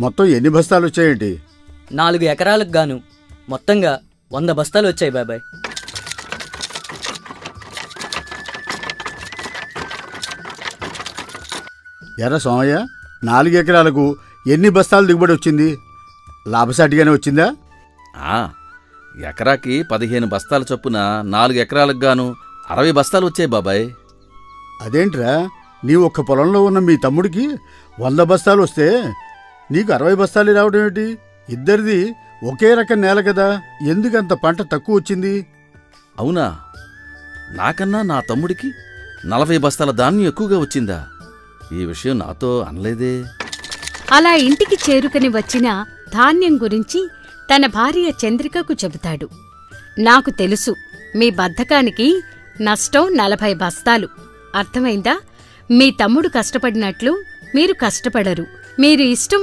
మొత్తం ఎన్ని బస్తాలు వచ్చాయేంటి? 4 ఎకరాలకు గాను మొత్తంగా 100 బస్తాలు వచ్చాయి బాబాయ్. ఎర్ర సోమయ్య, 4 ఎకరాలకు ఎన్ని బస్తాలు దిగుబడి వచ్చింది? లాభసాటిగానే వచ్చిందా? ఎకరాకి 15 బస్తాల చొప్పున 4 ఎకరాలకు గాను 60 బస్తాలు వచ్చాయి బాబాయ్. అదేంట్రా, నీ ఒక్క పొలంలో ఉన్న మీ తమ్ముడికి 100 బస్తాలు వస్తే నీకు 60 బస్తాలు రావడం ఏమిటి? ఇద్దరిది ఒకే రకం నేల కదా, ఎందుకంత పంట తక్కువ వచ్చింది? అవునా, నాకన్నా నా తమ్ముడికి 40 బస్తాల ధాన్యం ఎక్కువగా వచ్చిందా? ఈ విషయం నాతో అనలేదే. అలా ఇంటికి చేరుకని వచ్చిన ధాన్యం గురించి తన భార్య చంద్రికకు చెబుతాడు. నాకు తెలుసు, మీ బద్ధకానికి నష్టం 40 బస్తాలు. అర్థమైందా? మీ తమ్ముడు కష్టపడినట్లు మీరు కష్టపడరు. మీరు ఇష్టం